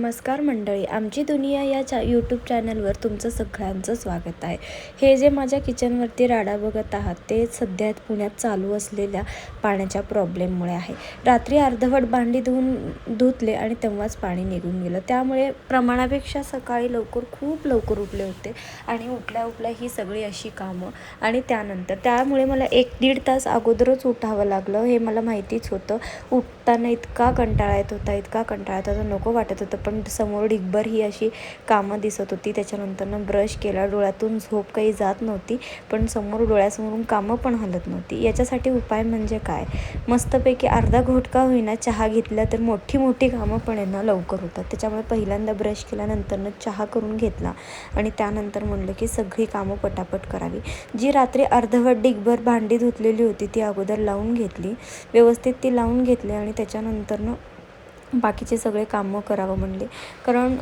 नमस्कार मंडळी, आमची दुनिया या यूट्यूब चॅनलवर तुमचं सगळ्यांचं स्वागत आहे. हे जे माझ्या किचनवरती राडा बघत आहात ते सध्या पुण्यात चालू असलेल्या पाण्याच्या प्रॉब्लेममुळे आहे. रात्री अर्धवट भांडी धुतले आणि तेव्हाच पाणी निघून गेलं. त्यामुळे प्रमाणापेक्षा सकाळी खूप लवकर उठले होते आणि उठल्या ही सगळी अशी कामं आणि त्यामुळे मला 1-1.5 तास अगोदरच उठावं लागलं. हे मला माहितीच होतं. उठताना इतका कंटाळा येत होता नको वाटत होतं, पण समोर ढिगभर ही अशी कामं दिसत होती. त्याच्यानंतर ब्रश केला, डोळ्यातून झोप काही जात नव्हती, पण समोर डोळ्यासमोरून कामं पण हलत नव्हती. याच्यासाठी उपाय म्हणजे काय, मस्तपैकी अर्धा घोटका होईना चहा घेतला तर मोठी कामं पण लवकर होतात. त्याच्यामुळे पहिल्यांदा ब्रश केल्यानंतर चहा करून घेतला आणि त्यानंतर म्हणलं की सगळी कामं पटापट करावी. जी रात्री अर्धवट ढिगभर भांडी धुतलेली होती ती अगोदर लावून घेतली, व्यवस्थित ती लावून घेतली आणि त्याच्यानंतर बाकीचे सगळे कामं करावं म्हणले. कारण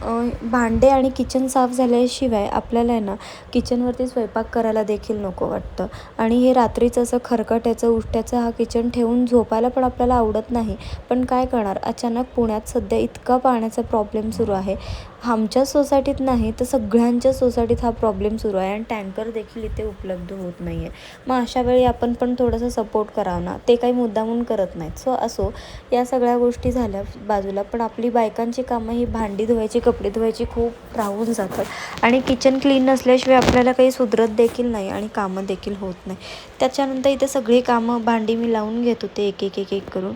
भांडे आणि किचन साफ झाल्याशिवाय आपल्याला किचनवरती स्वयंपाक करायला देखील नको वाटतं. आणि हे रात्रीचं असं खरकट्याचं उष्ट्याचं हा किचन ठेवून झोपायला पण आपल्याला आवडत नाही. पण काय करणार, अचानक पुण्यात सध्या इतका पाण्याचा प्रॉब्लेम सुरू आहे. आमच्या सोसायटीत नाही तर सगळ्यांच्या सोसायटीत हा प्रॉब्लेम सुरू आहे आणि टँकर देखील इथे उपलब्ध होत नाही आहे. मग अशा वेळी आपण पण थोडंसं सपोर्ट करावं ना, ते काही मुद्दामून करत नाहीत. असो, या सगळ्या गोष्टी झाल्या बाजूला, पण आपली बायकांची कामं ही भांडी धुवायची, कपडे धुवायची खूप राहून जातात आणि किचन क्लीन नसल्याशिवाय आपल्याला काही सुधरत देखील नाही आणि कामं देखील होत नाही. त्याच्यानंतर इथे सगळी कामं भांडी मी लावून घेत होते एक करून.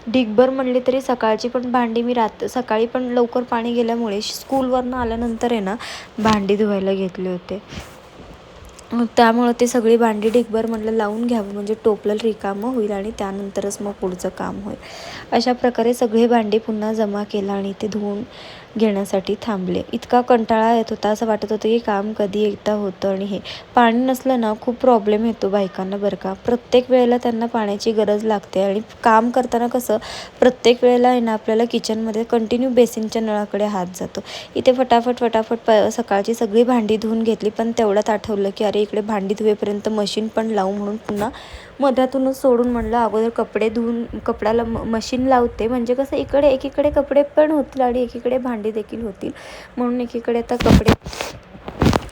ढिगभर म्हणले तरी सकाळची पण भांडी मी सकाळी पण लवकर पाणी गेल्यामुळे स्कूलवरनं आल्यानंतर भांडी धुवायला घेतले होते. त्यामुळं ते सगळी भांडी ढिगभर म्हटलं लावून घ्यावं, म्हणजे टोपलं रिकामं होईल आणि त्यानंतरच मग पुढचं काम होईल. अशा प्रकारे सगळे भांडी पुन्हा जमा केला आणि ते धुवून घेण्यासाठी थांबले. इतका कंटाळा येत होता, असं वाटत होतं की काम कधी एकदा होतं. आणि हे पाणी नसलं ना खूप प्रॉब्लेम येतो बायकांना बरं का. प्रत्येक वेळेला त्यांना पाण्याची गरज लागते आणि काम करताना कसं प्रत्येक वेळेला आपल्याला किचनमध्ये कंटिन्यू बेसिनच्या नळाकडे हात जातो. इथे फटाफट सकाळची सगळी भांडी धुवून घेतली, पण तेवढ्यात आठवलं की अरे इकडे भांडी धुवेपर्यंत मशीन पण लावू, म्हणून पुन्हा मध्यातूनच सोडून म्हणलं अगोदर कपड्याला मशीन लावते, म्हणजे कसं एकीकडे कपडे पण होतील आणि एकीकडे भांडी देखील होतील. म्हणून एकीकडे आता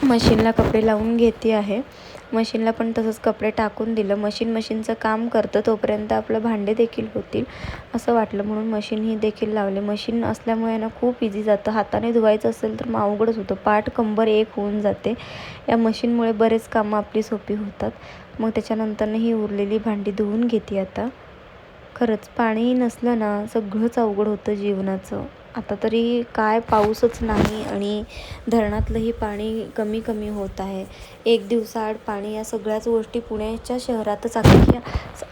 मशीनला कपडे लावून घेते आहे. मशीनला पण तसंच कपडे टाकून दिलं. मशीनचं काम करतं तोपर्यंत आपलं भांडे देखील होतील असं वाटलं, म्हणून मशीन ही देखील लावले. मशीन असल्यामुळे खूप इझी जातं. हाताने धुवायचं असेल तर मग अवघडच होतं, पाठ कंबर एक होऊन जाते. या मशीनमुळे बरेच कामं आपली सोपी होतात. मग त्याच्यानंतरनं ही उरलेली भांडी धुवून घेते आता. खरंच पाणी नसलं ना सगळंच अवघड होतं जीवनाचं. आता तरी काय पाऊसच नाही आणि धरणातलंही पाणी कमी होत आहे. 1 दिवसाआड पाणी, या सगळ्याच गोष्टी पुण्याच्या शहरातच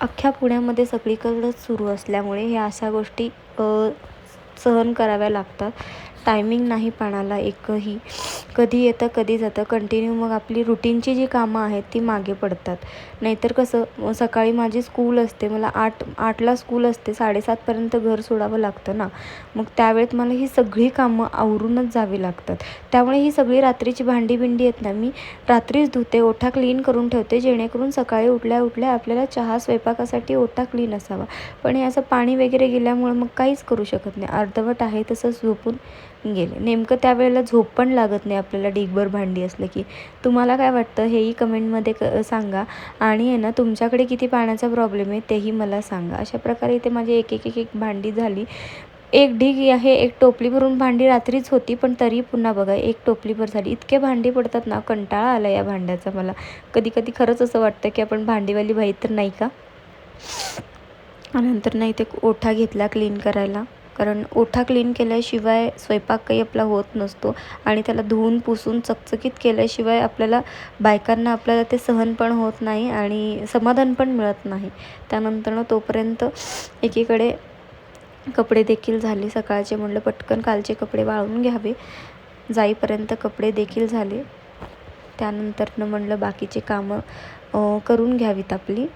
अख्ख्या पुण्यामध्ये सगळीकडेच सुरू असल्यामुळे ह्या अशा गोष्टी सहन कराव्या लागतात. टायमिंग नाही पाण्याला एकही, कधी येतं कधी जातं कंटिन्यू. मग आपली रुटीनची जी कामं आहेत ती मागे पडतात. नाहीतर कसं, सकाळी माझी स्कूल असते, मला 8ला स्कूल असते, 7:30पर्यंत घर सोडावं लागतं ना. मग त्यावेळेत मला ही सगळी कामं आवरूनच जावी लागतात. त्यामुळे ही सगळी रात्रीची भांडी आहेत ना मी रात्रीच धुते, ओठा क्लीन करून ठेवते, जेणेकरून सकाळी उठल्या आपल्याला चहा स्वयंपाकासाठी ओठा क्लीन असावा. पण हे असं पाणी वगैरे गेल्यामुळे मग काहीच करू शकत नाही. अर्धवट आहे तसंच झोपून गेले. नेमकं त्यावेळेला झोप पण लागत नाही आपल्याला ढिगभर भांडी असलं की. तुम्हाला काय वाटतं हेही कमेंटमध्ये सांगा. आणि तुमच्याकडे किती पाण्याचा प्रॉब्लेम आहे तेही मला सांगा. अशा प्रकारे इथे माझी एक भांडी झाली. एक ढीग आहे, एक टोपली भरून भांडी रात्रीच होती, पण तरी पुन्हा बघा एक टोपलीभर झाली. इतके भांडी पडतात ना, कंटाळा आला या भांड्याचा मला. कधी खरंच असं वाटतं की आपण भांडीवाली बाई तर नाही का. नंतर नाही ते ओठा घेतला क्लीन करायला, कारण ओठा क्लीन केल्याशिवाय स्वयंपाक काही आपला होत नसतो आणि त्याला धुवून पुसून चकचकीत केल्याशिवाय बायकांना आपल्याला ते सहन पण होत नाही आणि समाधान पण मिळत नाही. त्यानंतर तोपर्यंत एकीकडे कपडे देखील झाले सकाळचे. म्हणलं पटकन कालचे कपडे वाळवून घ्यावे, जाईपर्यंत कपडे देखील झाले. त्यानंतर म्हणलं बाकीचे कामं करून घ्यावीत आपली.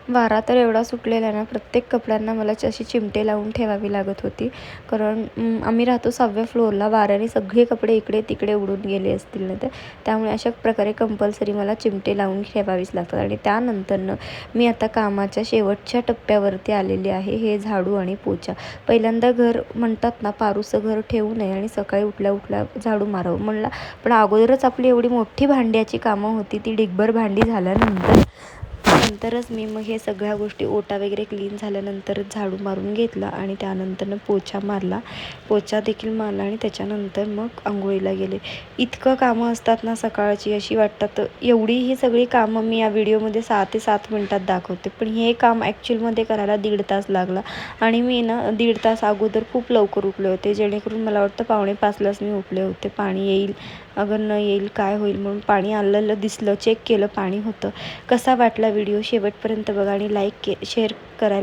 वारा तर एवढा सुटलेला ना, प्रत्येक कपड्यांना मला अशी चिमटे लावून ठेवावी लागत होती. कारण आम्ही राहतो 6व्या फ्लोअरला. वाऱ्याने सगळे कपडे इकडे तिकडे उडून गेले असतील ना, तर त्यामुळे अशा प्रकारे कंपल्सरी मला चिमटे लावून ठेवावीच लागतात. आणि त्यानंतरनं मी आता कामाच्या शेवटच्या टप्प्यावरती आलेली आहे. हे झाडू आणि पोछा. पहिल्यांदा घर म्हणतात ना, पारूचं घर ठेवू नये आणि सकाळी उठल्या उठल्या झाडू मारावं म्हणला. पण अगोदरच आपली एवढी मोठी भांड्याची कामं होती, ती ढिगभर भांडी झाल्यानंतरच मी मग हे सगळ्या गोष्टी ओटा वगैरे क्लीन झाल्यानंतरच झाडू मारून घेतला आणि त्यानंतरनं पोछा मारला. पोछा देखील मारला आणि त्याच्यानंतर मग आंघोळीला गेले. इतकं कामं असतात ना सकाळची, अशी वाटतात. एवढी ही सगळी कामं मी या व्हिडिओमध्ये 6 ते 7 मिनटात दाखवते, पण हे काम ॲक्च्युअलमध्ये करायला 1.5 तास लागला. आणि मी ना 1.5 तास अगोदर खूप लवकर उठले होते, जेणेकरून मला वाटतं 4:45लाच मी उठले होते. पाणी येईल, अगर न येईल काय होईल म्हणून. पाणी आलेलं दिसलं, चेक केलं, पाणी होतं. कसा वाटला व्हिडिओ शेवटपर्यंत बघा आणि लाईक शेअर करायला